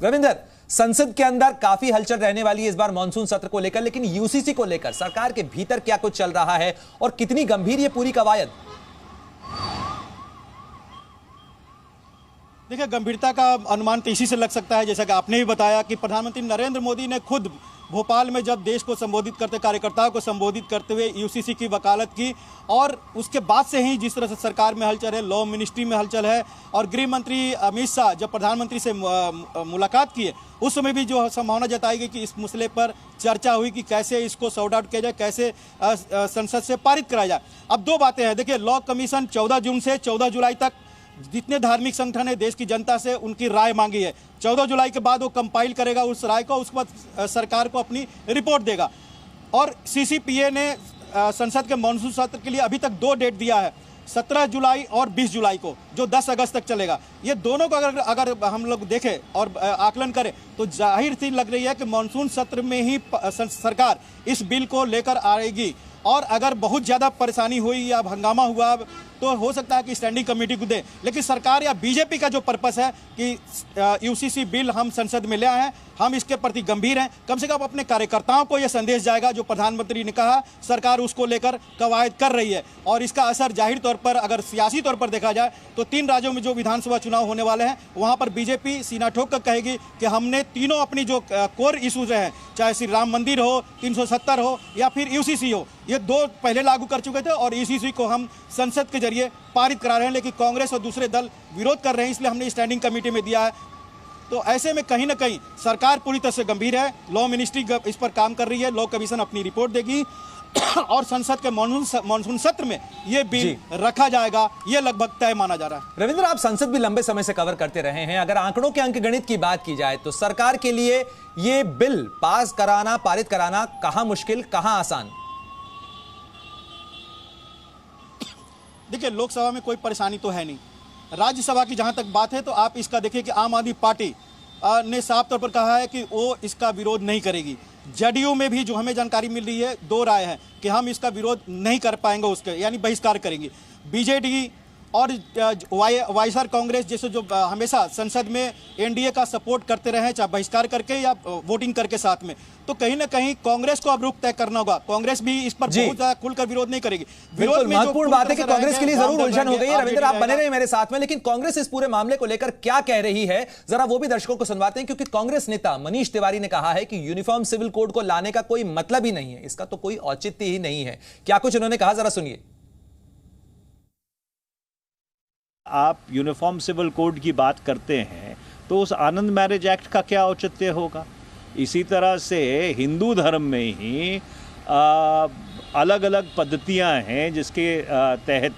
रविंदर, संसद के अंदर काफी हलचल रहने वाली है इस बार मानसून सत्र को लेकर, लेकिन यूसीसी को लेकर सरकार के भीतर क्या कुछ चल रहा है और कितनी गंभीर ये पूरी कवायद? देखिए, गंभीरता का अनुमान तो इसी से लग सकता है, जैसा कि आपने भी बताया कि प्रधानमंत्री नरेंद्र मोदी ने खुद भोपाल में जब देश को संबोधित करते, कार्यकर्ताओं को संबोधित करते हुए यूसीसी की वकालत की, और उसके बाद से ही जिस तरह से सरकार में हलचल है, लॉ मिनिस्ट्री में हलचल है, और गृह मंत्री अमित शाह जब प्रधानमंत्री से मुलाकात की है उस समय भी जो संभावना जताई गई कि इस मसले पर चर्चा हुई कि कैसे इसको सॉर्ट आउट किया जाए, कैसे संसद से पारित कराया जाए। अब दो बातें हैं। देखिए, लॉ कमीशन 14 जून से 14 जुलाई तक जितने धार्मिक संगठन है देश की जनता से उनकी राय मांगी है। 14 जुलाई के बाद वो कंपाइल करेगा उस राय को, उसके बाद सरकार को अपनी रिपोर्ट देगा। और सीसीपीए ने संसद के मानसून सत्र के लिए अभी तक 2 डेट दिया है, 17 जुलाई और 20 जुलाई को, जो 10 अगस्त तक चलेगा। ये दोनों को अगर हम लोग देखें और आकलन करें तो जाहिर सी लग रही है कि मानसून सत्र में ही सरकार इस बिल को लेकर आएगी। और अगर बहुत ज़्यादा परेशानी हुई या हंगामा हुआ तो हो सकता है कि स्टैंडिंग कमेटी को दे, लेकिन सरकार या बीजेपी का जो पर्पस है कि यूसीसी बिल हम संसद में ले आए हैं, हम इसके प्रति गंभीर हैं, कम से कम अपने कार्यकर्ताओं को यह संदेश जाएगा जो प्रधानमंत्री ने कहा सरकार उसको लेकर कवायद कर रही है। और इसका असर जाहिर तौर पर अगर सियासी तौर पर देखा जाए तो 3 राज्यों में जो विधानसभा चुनाव होने वाले हैं वहाँ पर बीजेपी सीना ठोक कर कहेगी कि हमने तीनों अपनी जो कोर इशूज हैं, चाहे श्री राम मंदिर हो, 370 हो या फिर यूसीसी हो, ये 2 पहले लागू कर चुके थे और यूसीसी को हम संसद के जरिए पारित करा रहे हैं, लेकिन कांग्रेस और दूसरे दल विरोध कर रहे हैं, इसलिए हमने स्टैंडिंग कमेटी में दिया है। तो ऐसे में कहीं ना कहीं सरकार पूरी तरह से गंभीर है, लॉ मिनिस्ट्री इस पर काम कर रही है, लॉ कमीशन अपनी रिपोर्ट देगी और संसद के मानसून सत्र में ये बिल रखा जाएगा, ये लगभग तय माना जा रहा है। रविंद्र, आप संसद भी लंबे समय से कवर करते रहे हैं, अगर आंकड़ों के अंकगणित की बात की जाए तो सरकार के लिए ये बिल पास कराना, पारित कराना कहां मुश्किल कहां आसान? देखिए, लोकसभा में कोई परेशानी तो है नहीं, राज्यसभा की जहां तक बात है तो आप इसका देखिए कि आम आदमी पार्टी ने साफ तौर पर कहा है कि वो इसका विरोध नहीं करेगी। जदयू में भी जो हमें जानकारी मिल रही है 2 राय है कि हम इसका विरोध नहीं कर पाएंगे, उसके यानी बहिष्कार करेंगे। बीजेडी और वाईएसआर कांग्रेस जैसे जो हमेशा संसद में एनडीए का सपोर्ट करते रहे, चाहे बहिष्कार करके या वोटिंग करके साथ में, तो कहीं ना कहीं कांग्रेस को अब रुख तय करना होगा। कांग्रेस भी इस पर बहुत ज्यादा खुलकर विरोध नहीं करेगी। विरोध में महत्वपूर्ण बात है कि कांग्रेस के लिए जरूर उलझन हो गई है। रविंद्र, आप बने रहे मेरे साथ में, लेकिन कांग्रेस इस पूरे मामले को लेकर क्या कह रही है जरा वो भी दर्शकों को सुनवाते हैं, क्योंकि कांग्रेस नेता मनीष तिवारी ने कहा है कि यूनिफॉर्म सिविल कोड को लाने का कोई मतलब ही नहीं है, इसका तो कोई औचित्य ही नहीं है। क्या कुछ उन्होंने कहा, जरा सुनिए। आप यूनिफॉर्म सिविल कोड की बात करते हैं तो उस आनंद मैरिज एक्ट का क्या औचित्य होगा? इसी तरह से हिंदू धर्म में ही अलग अलग पद्धतियां हैं जिसके तहत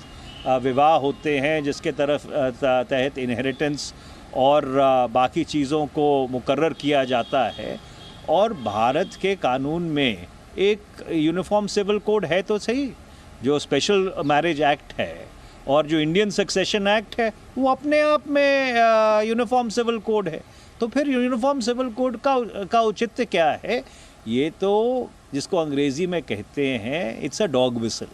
विवाह होते हैं, जिसके तहत इनहेरिटेंस और बाकी चीज़ों को मुकर्रर किया जाता है। और भारत के कानून में एक यूनिफॉर्म सिविल कोड है तो सही, जो स्पेशल मैरिज एक्ट है और जो इंडियन सक्सेशन एक्ट है वो अपने आप में यूनिफॉर्म सिविल कोड है। तो फिर यूनिफॉर्म सिविल कोड का औचित्य क्या है? ये तो जिसको अंग्रेजी में कहते हैं it's a dog whistle,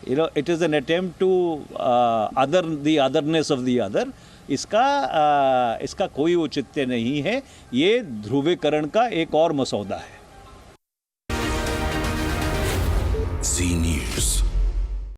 you know, it is an attempt to the otherness of the other. इसका कोई औचित्य नहीं है, ये ध्रुवीकरण का एक और मसौदा है।